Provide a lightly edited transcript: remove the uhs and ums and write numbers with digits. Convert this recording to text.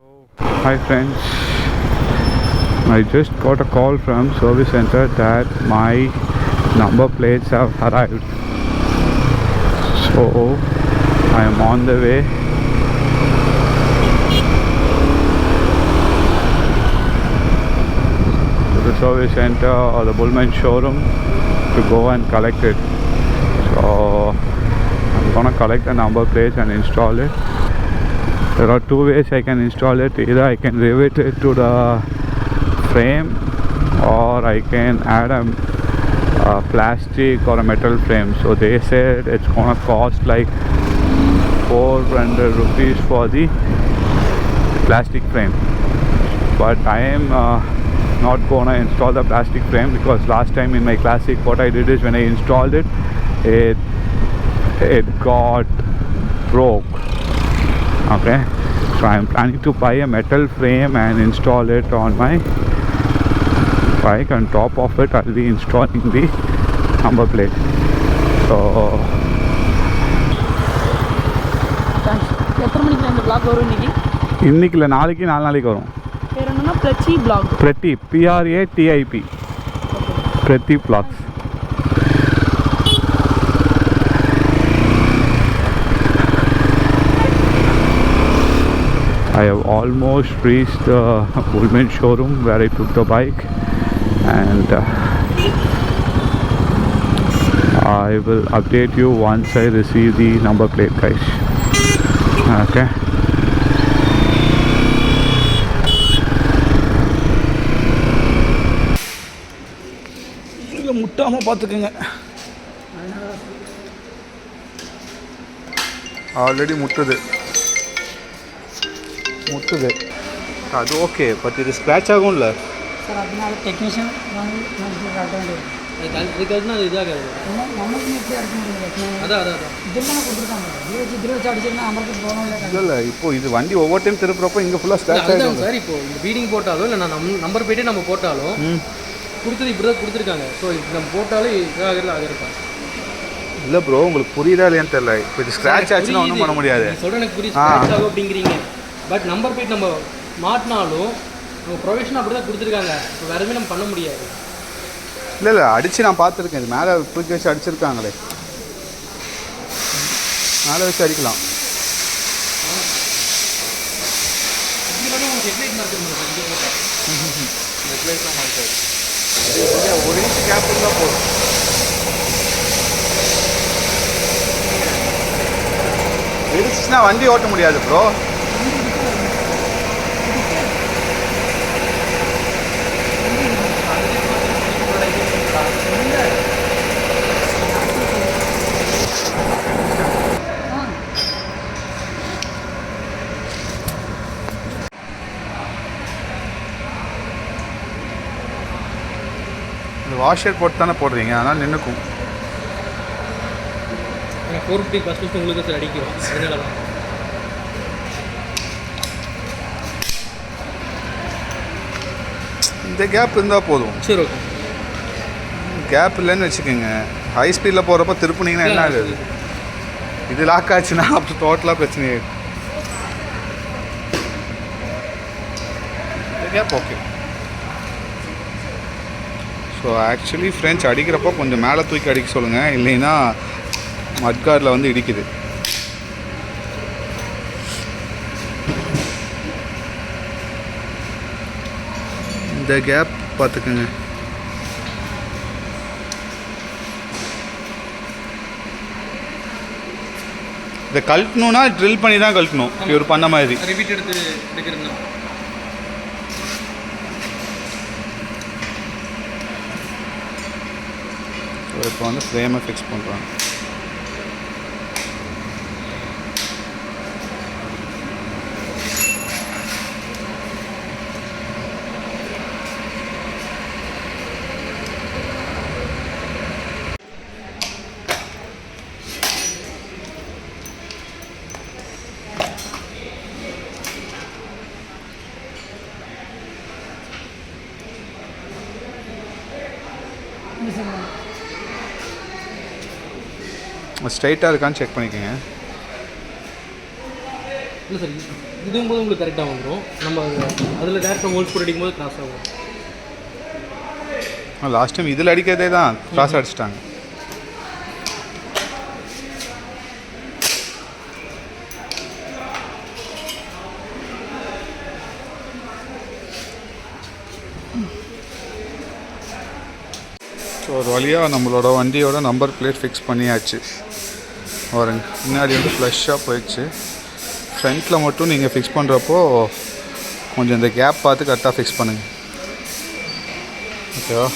Hi friends, I just got a call from service center that my number plates have arrived. So I am on the way. To the service center or the Bullman showroom to go and collect it. So I'm gonna collect the number plates and install it. There are two ways I can install it. Either I can rivet it to the frame, or I can add a plastic or a metal frame. So they said it's gonna cost like 400 rupees for the plastic frame, but I am not gonna install the plastic frame, because last time in my Classic what I did is when I installed it, it got broke. Okay, so I am planning to buy a metal frame and install it on my bike. On top of it I'll be installing the number plate. So எத்தனை மணிக்கு இந்த vlog வரும் இன்னைக்கு இல்லை, நாளைக்கு 4 நாளைக்கு வரும். பேர் என்னன்னா பிரச்சி vlog. பிரட்டி PRATIP பிரட்டி vlogs. I have almost reached the Bullman showroom where I took the bike, and I will update you once I receive the number plate, guys. Okay. இதில் முட்டாமல் பார்த்துக்குங்க. ஆல்ரெடி முட்டுது அது ஓகே, பட் இது scratch ஆகும்ல sir. அதனால technician வாங்கி நமக்கு காட்ட வேண்டியது. அது இதாகாது. நமக்கு எப்படி அடிக்க முடியும்? அதான் இதெல்லாம் கொடுத்துருக்காங்க. இதில் வச்சு அடிச்சிருந்தா அமர்ந்து போகணும். இல்லை இப்போ இது வண்டி ஒவ்வொரு டைம் திருப்புறப்போ இங்கே ஃபுல்லாக ஸ்க்ராட்ச் ஆகிடும் சார். இப்போ இந்த பீடிங் போட்டாலும் இல்லை நான் நம்பர் போய்ட்டே நம்ம போட்டாலும் கொடுத்தது இப்படி தான் கொடுத்துருக்காங்க. ஸோ இது நம்ம போட்டாலும் ஆகிருப்பாங்க. இல்லை ப்ரோ, உங்களுக்கு புரியுதா இல்லையான்னு தெரியல. இப்போ இது ஸ்க்ராட்ச் ஆச்சுன்னா ஒன்றும் பண்ண முடியாது. சொல்கிறேன், எனக்கு புரியுது ஸ்க்ராட்ச் ஆகும் அப்படிங்கிறீங்க. பட் நம்பர் பிளேட் நம்ம மாட்டினாலும் நம்ம ப்ரொவிஷன் அப்படி தான் கொடுத்துருக்காங்க. இப்போ வேறு எதுவுமே நம்ம பண்ண முடியாது. இல்லை அடித்து நான் பார்த்துருக்கேன். இது மேலே தூக்கி வச்சு அடிச்சிருக்காங்களே, மேலே வச்சு அடிக்கலாம். ஒரு இன்ச் கேப் இருந்தால் போதும். இருந்துச்சுன்னா வண்டி ஓட்ட முடியாது ப்ரோ. வாஷர் போட்டு தானே போடுறீங்க, அதனால் நின்றுக்கும். 450 ஃபஸ்ட்டு உங்களுக்கு சார் அடிக்கும். அதனால தான் இந்த கேப் இருந்தால் போதும். சரி, ஓகே. கேப் இல்லைன்னு வச்சுக்கோங்க, ஹை ஸ்பீடில் போகிறப்ப திருப்பினீங்கன்னா என்ன ஆகுது? இது லாக் ஆச்சுன்னா அப்போ டோட்டலாக பிரச்சனை ஆகிடும். இந்த gap okay. So actually friends அடிக்கிறப்போ கொஞ்சம் மேலே தூக்கி அடிக்க சொல்லுங்கள், இல்லைன்னா மட்காரில் வந்து இடிக்குது. இந்த கேப் பார்த்துக்குங்க. இதை கழட்டணுன்னா ட்ரில் பண்ணி தான் கழட்டணும், இவர் பண்ண மாதிரி. ரிப்பீட் எடுத்து எடுக்கிறதுனா இப்போ வந்து ஃப்ரேமை ஃபிக்ஸ் பண்ணுறாங்க. ஸ்ட்ரைட்டாக இருக்கான்னு செக் பண்ணிக்கோங்க. இல்லை சார், இதுவும் போது உங்களுக்கு கரெக்டாக வந்துடும். நம்ம அதில் டேரெக்டாக ஹோல்ஸ் போட்டு அடிக்கும் போது கிராஸ் ஆகும். லாஸ்ட் டைம் இதில் அடிக்கிறதே தான் கிராஸ் அடிச்சிட்டாங்க. ஸோ ஒரு வழியாக நம்மளோட வண்டியோட நம்பர் பிளேட் ஃபிக்ஸ் பண்ணியாச்சு. ஒரு முன்னாடி வந்து ஃப்ளஷ்ஷாக போயிடுச்சு. ஃப்ரண்ட்டில் மட்டும் நீங்கள் ஃபிக்ஸ் பண்ணுறப்போ கொஞ்சம் இந்த கேப் பார்த்து கரெக்டாக ஃபிக்ஸ் பண்ணுங்கள். ஓகேவா?